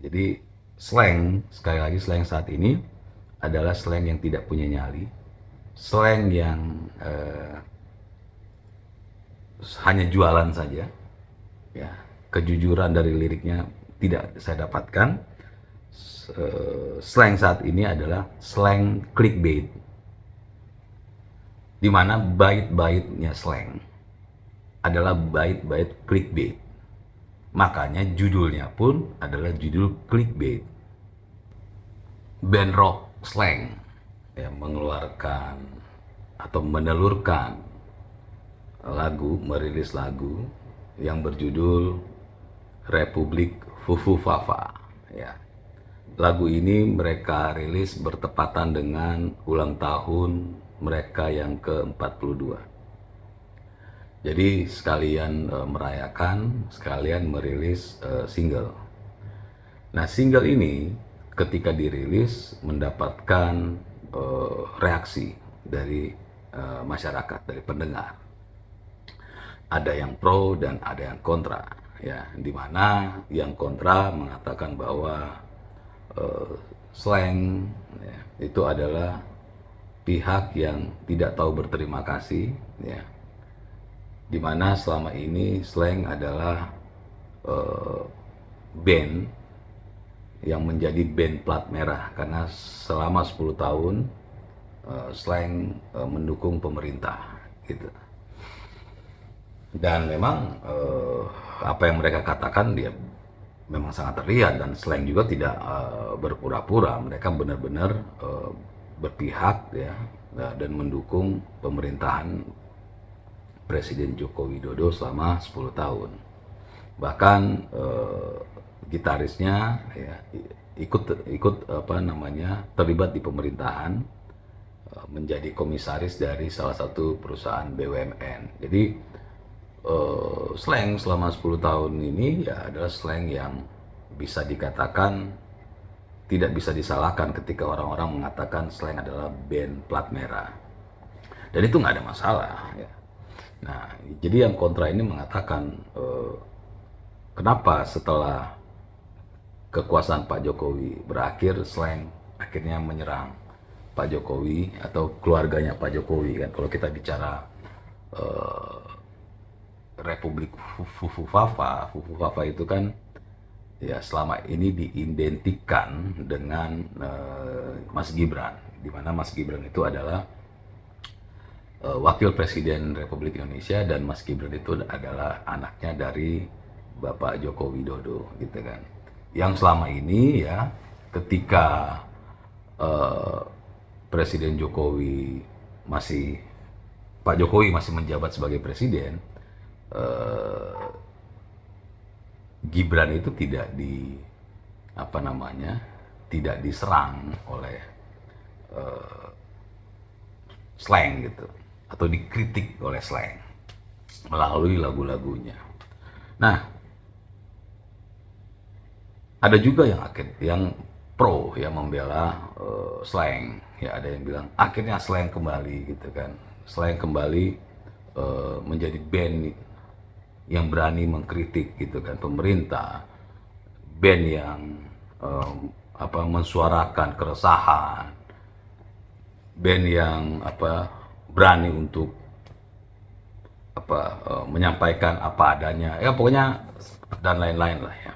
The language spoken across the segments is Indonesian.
Jadi slang, sekali lagi slang saat ini adalah slang yang tidak punya nyali, slang yang hanya jualan saja, ya. Kejujuran dari liriknya tidak saya dapatkan. Slang saat ini adalah slang clickbait, di mana bait-baitnya slang adalah bait-bait clickbait. Makanya judulnya pun adalah judul clickbait. Band rock slang yang mengeluarkan atau menelurkan lagu, merilis lagu yang berjudul Republik Fufu Fafa, ya. Lagu ini mereka rilis bertepatan dengan ulang tahun mereka yang ke-42. Jadi sekalian merayakan, sekalian merilis single. Nah, single ini ketika dirilis mendapatkan reaksi dari masyarakat, dari pendengar. Ada yang pro dan ada yang kontra, ya. Dimana yang kontra mengatakan bahwa slang, ya, itu adalah pihak yang tidak tahu berterima kasih, ya. Dimana selama ini slang adalah band yang menjadi band plat merah karena selama 10 tahun slang mendukung pemerintah, gitu. Dan memang apa yang mereka katakan dia memang sangat terlihat, dan slang juga tidak berpura-pura. Mereka benar-benar berpihak, ya, dan mendukung pemerintahan Presiden Joko Widodo selama 10 tahun. Bahkan gitarisnya, ya, ikut terlibat di pemerintahan, menjadi komisaris dari salah satu perusahaan BUMN. Jadi slang selama 10 tahun ini ya adalah slang yang bisa dikatakan tidak bisa disalahkan ketika orang-orang mengatakan slang adalah band plat merah. Dan itu nggak ada masalah, ya. Nah, jadi yang kontra ini mengatakan kenapa setelah kekuasaan Pak Jokowi berakhir, slang akhirnya menyerang Pak Jokowi atau keluarganya Pak Jokowi, kan. Kalau kita bicara Republik Fufu Fafa, Fufu Fafa itu kan ya selama ini diidentikan dengan Mas Gibran, di mana Mas Gibran itu adalah Wakil Presiden Republik Indonesia, dan Mas Gibran itu adalah anaknya dari Bapak Joko Widodo, gitu kan. Yang selama ini, ya, ketika Presiden Jokowi masih Pak Jokowi masih menjabat sebagai presiden, Gibran itu tidak diserang oleh slang, gitu, atau dikritik oleh slang melalui lagu-lagunya. Nah, ada juga yang pro, yang membela slang, ya. Ada yang bilang akhirnya slang kembali, gitu kan. Slang kembali menjadi band yang berani mengkritik, gitu kan, pemerintah, band yang mensuarakan keresahan, band yang berani untuk menyampaikan apa adanya, ya pokoknya, dan lain-lain lah, ya.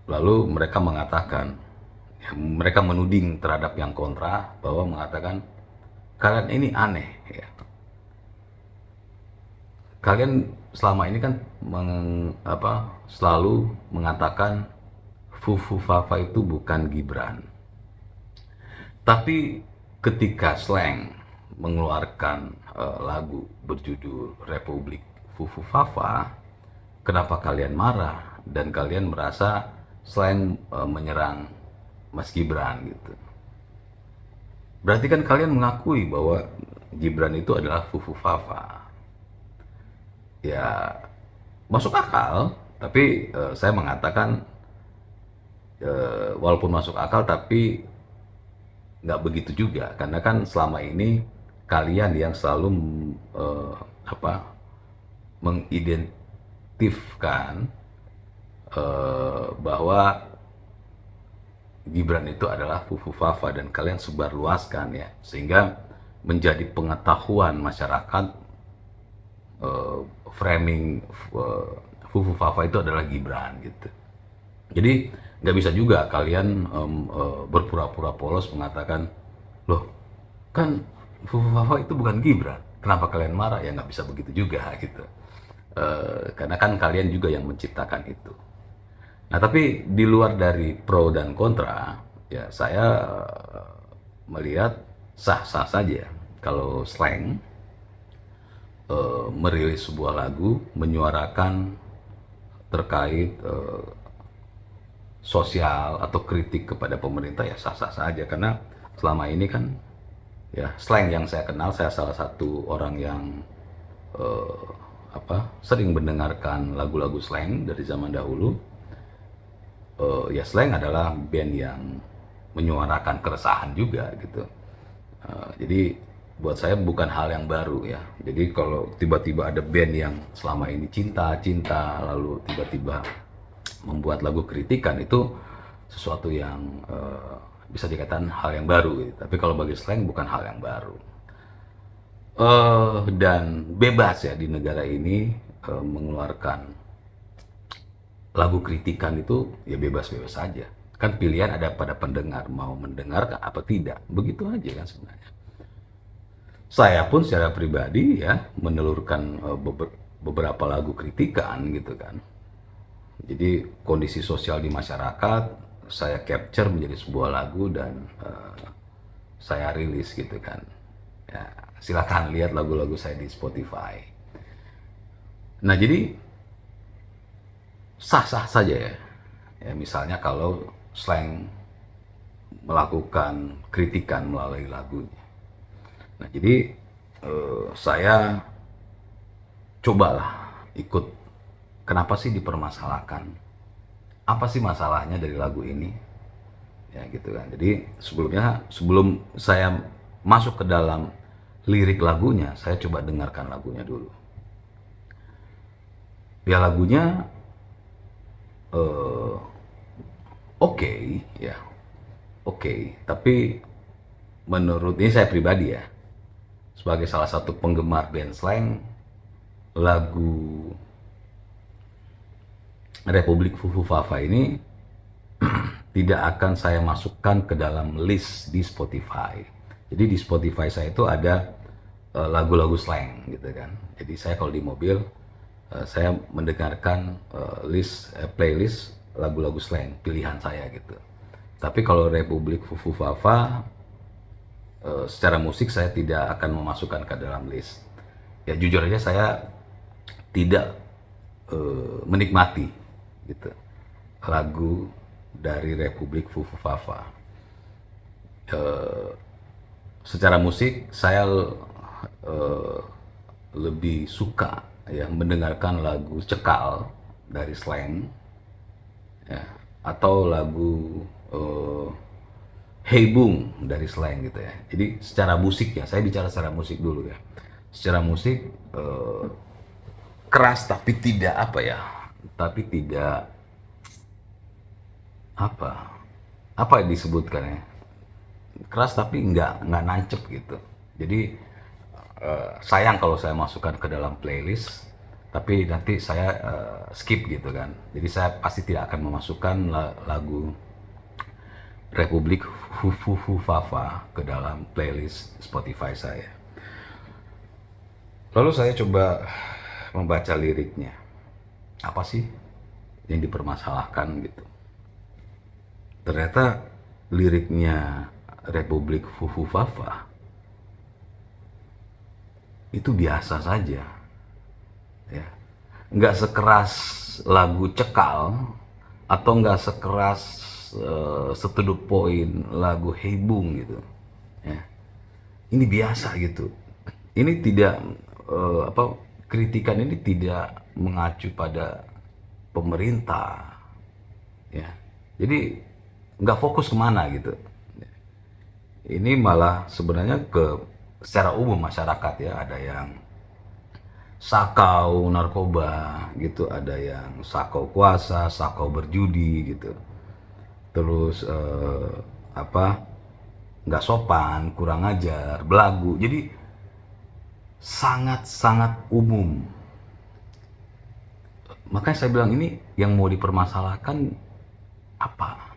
Lalu mereka mengatakan, ya, mereka menuding terhadap yang kontra bahwa mengatakan kalian ini aneh, ya. Kalian selama ini kan selalu mengatakan Fufu Fafa itu bukan Gibran. Tapi ketika slang mengeluarkan lagu berjudul Republik Fufu Fafa, kenapa kalian marah dan kalian merasa slang menyerang Mas Gibran, gitu? Berarti kan kalian mengakui bahwa Gibran itu adalah Fufu Fafa. Ya, masuk akal, tapi saya mengatakan walaupun masuk akal tapi nggak begitu juga, karena kan selama ini kalian yang selalu mengidentifikkan bahwa Gibran itu adalah Fufu Fafa dan kalian sebarluaskan ya, sehingga menjadi pengetahuan masyarakat, eh, framing eh, Fufu Fafa itu adalah Gibran gitu. Jadi nggak bisa juga kalian berpura-pura polos mengatakan, loh kan Fufu Fafa itu bukan Gibran, kenapa kalian marah? Ya nggak bisa begitu juga gitu. Karena kan kalian juga yang menciptakan itu. Nah, tapi di luar dari pro dan kontra, ya saya melihat sah-sah saja kalau Slank merilis sebuah lagu menyuarakan terkait sosial atau kritik kepada pemerintah, ya sah-sah saja, karena selama ini kan ya Slank yang saya kenal, saya salah satu orang yang eh, sering mendengarkan lagu-lagu Slank dari zaman dahulu. Ya Slank adalah band yang menyuarakan keresahan juga gitu. Jadi buat saya bukan hal yang baru ya. Jadi kalau tiba-tiba ada band yang selama ini cinta lalu tiba-tiba membuat lagu kritikan, itu sesuatu yang bisa dikatakan hal yang baru gitu. Tapi kalau bagi Slank bukan hal yang baru. Dan bebas ya di negara ini mengeluarkan lagu kritikan, itu ya bebas-bebas saja. Kan pilihan ada pada pendengar, mau mendengarkan apa tidak. Begitu aja kan sebenarnya. Saya pun secara pribadi ya menelurkan beberapa lagu kritikan gitu kan. Jadi kondisi sosial di masyarakat saya capture menjadi sebuah lagu dan saya rilis gitu kan. Ya, silakan lihat lagu-lagu saya di Spotify. Nah, jadi sah-sah saja ya. Ya, misalnya kalau Slank melakukan kritikan melalui lagunya. Nah, jadi saya cobalah ikut, kenapa sih dipermasalahkan? Apa sih masalahnya dari lagu ini? Ya gitu kan. Jadi sebelum saya masuk ke dalam lirik lagunya, saya coba dengarkan lagunya dulu. Ya lagunya oke, ya oke, tapi menurut ini saya pribadi ya, sebagai salah satu penggemar band Slank, lagu Republik Fufu Fafa ini tidak akan saya masukkan ke dalam list di Spotify. Jadi di Spotify saya itu ada lagu-lagu Slank gitu kan. Jadi saya kalau di mobil saya mendengarkan playlist lagu-lagu Slank pilihan saya gitu. Tapi kalau Republik Fufu Fafa secara musik saya tidak akan memasukkan ke dalam list. Ya jujur aja saya tidak menikmati gitu lagu dari Republik Fufu Fafa. Secara musik saya lebih suka ya mendengarkan lagu Cekal dari Slank ya, atau lagu Hey Bung dari Slank gitu ya. Jadi secara musik ya, saya bicara secara musik dulu ya. Secara musik keras tapi tidak apa ya, tapi tidak apa yang disebutkan ya, keras tapi nggak nancep gitu. Jadi sayang kalau saya masukkan ke dalam playlist tapi nanti saya skip gitu kan. Jadi saya pasti tidak akan memasukkan lagu Republik Fufu Fafa ke dalam playlist Spotify saya. Lalu saya coba membaca liriknya. Apa sih yang dipermasalahkan gitu. Ternyata liriknya Republik Fufu Fafa itu biasa saja. Ya. Nggak sekeras lagu Cekal atau nggak sekeras Setuduh Poin lagu Hey Bung gitu. Ya. Ini biasa gitu. Ini tidak kritikan ini tidak mengacu pada pemerintah. Ya. Jadi nggak fokus kemana gitu. Ini malah sebenarnya ke secara umum masyarakat ya, ada yang sakau narkoba gitu, ada yang sakau kuasa, sakau berjudi gitu. Terus apa, nggak sopan, kurang ajar, belagu. Jadi sangat-sangat umum. Makanya saya bilang ini yang mau dipermasalahkan apa?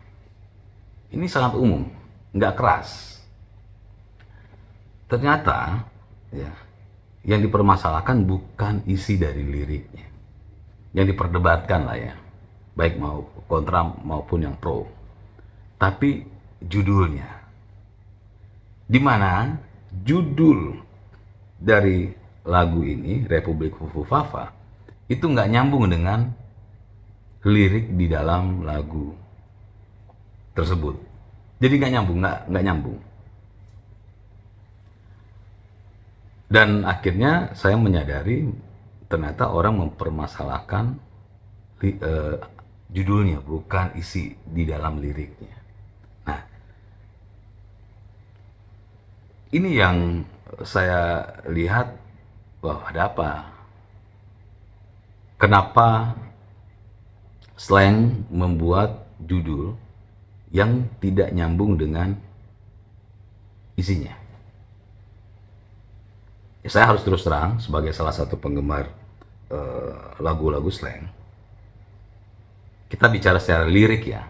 Ini sangat umum, nggak keras. Ternyata ya, yang dipermasalahkan bukan isi dari liriknya, yang diperdebatkan lah ya, baik mau kontra maupun yang pro, tapi judulnya. Di mana judul dari lagu ini, Republik Fufu Fafa, itu nggak nyambung dengan lirik di dalam lagu tersebut. Jadi nggak nyambung, nggak nyambung. Dan akhirnya saya menyadari ternyata orang mempermasalahkan judulnya, bukan isi di dalam liriknya. Nah, ini yang saya lihat, wah ada apa? Kenapa slang membuat judul yang tidak nyambung dengan isinya? Ya, saya harus terus terang sebagai salah satu penggemar lagu-lagu slang. Kita bicara secara lirik ya.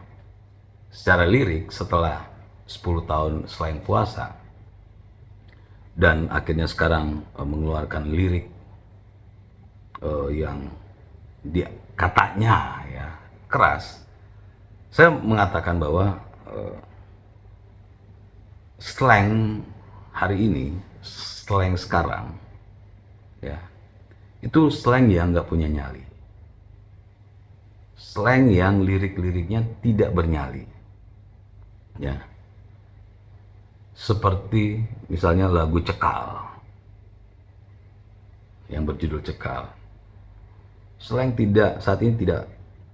Secara lirik setelah 10 tahun slang puasa dan akhirnya sekarang mengeluarkan lirik yang dia katanya ya keras. Saya mengatakan bahwa slang hari ini, slang sekarang ya, itu slang yang nggak punya nyali, slang yang lirik-liriknya tidak bernyali ya, seperti misalnya lagu Cekal yang berjudul Cekal. Slang tidak, saat ini tidak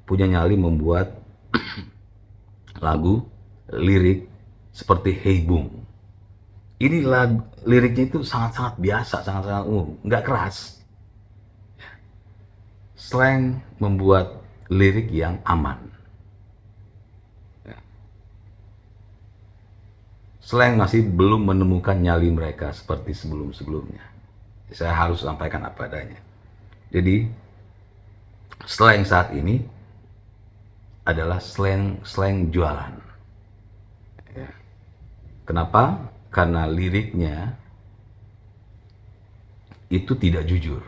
punya nyali membuat lagu lirik seperti Hey Bung. Ini liriknya itu sangat-sangat biasa, sangat-sangat umum, nggak keras. Slang membuat lirik yang aman. Slang masih belum menemukan nyali mereka seperti sebelum-sebelumnya. Saya harus sampaikan apa adanya. Jadi, slang saat ini adalah slang jualan. Ya. Kenapa? Karena liriknya itu tidak jujur.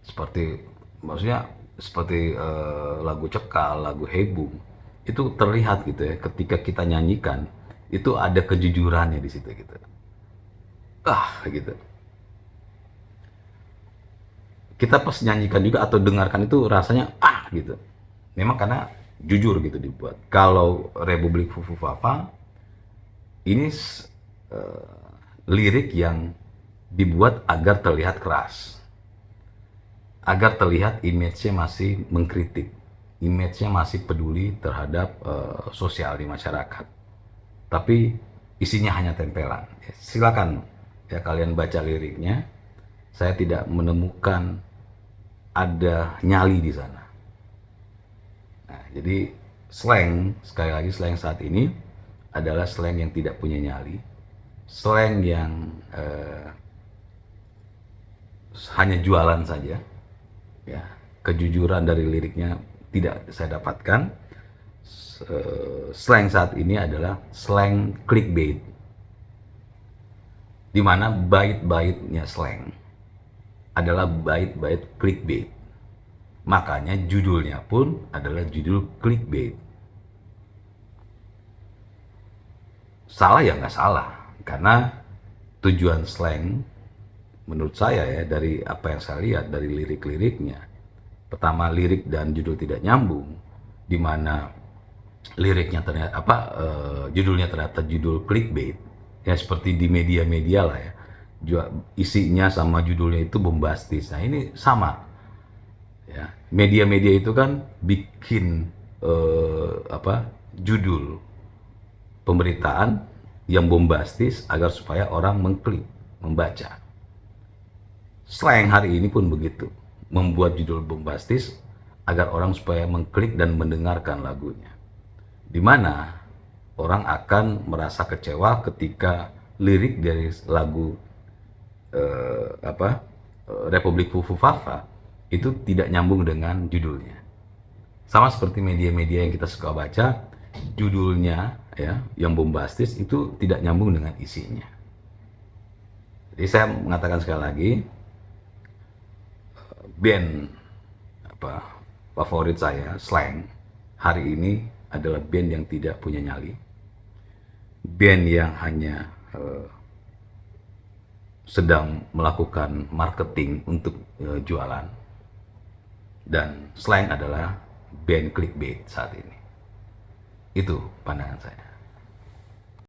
Seperti maksudnya seperti lagu Cekal, lagu Hebung, itu terlihat gitu ya, ketika kita nyanyikan itu ada kejujurannya di situ gitu. Gitu. Kita pas nyanyikan juga atau dengarkan itu rasanya gitu. Memang karena jujur gitu dibuat. Kalau Republik Fufu Fafa ini lirik yang dibuat agar terlihat keras, agar terlihat image-nya masih mengkritik, image-nya masih peduli terhadap sosial di masyarakat. Tapi isinya hanya tempelan. Silakan ya kalian baca liriknya. Saya tidak menemukan ada nyali di sana. Nah, jadi slang, sekali lagi slang saat ini adalah slang yang tidak punya nyali, slang yang hanya jualan saja. Ya, kejujuran dari liriknya tidak saya dapatkan. Slang saat ini adalah slang clickbait, di mana bait-baitnya slang adalah bait-bait clickbait. Makanya judulnya pun adalah judul clickbait. Salah ya nggak salah, karena tujuan slang menurut saya ya, dari apa yang saya lihat dari lirik-liriknya, pertama lirik dan judul tidak nyambung, di mana liriknya ternyata judulnya ternyata judul clickbait ya, seperti di media-media lah ya, isinya sama judulnya itu bombastis. Nah ini sama ya, media-media itu kan bikin judul pemberitaan yang bombastis agar supaya orang mengklik, membaca. Slang hari ini pun begitu, membuat judul bombastis agar orang supaya mengklik dan mendengarkan lagunya. Di mana orang akan merasa kecewa ketika lirik dari lagu Republik Fufu Fafa itu tidak nyambung dengan judulnya. Sama seperti media-media yang kita suka baca, judulnya ya yang bombastis itu tidak nyambung dengan isinya. Jadi saya mengatakan sekali lagi, band favorit saya, Slang, hari ini adalah band yang tidak punya nyali, band yang hanya sedang melakukan marketing untuk jualan, dan Slang adalah band clickbait saat ini. Itu pandangan saya.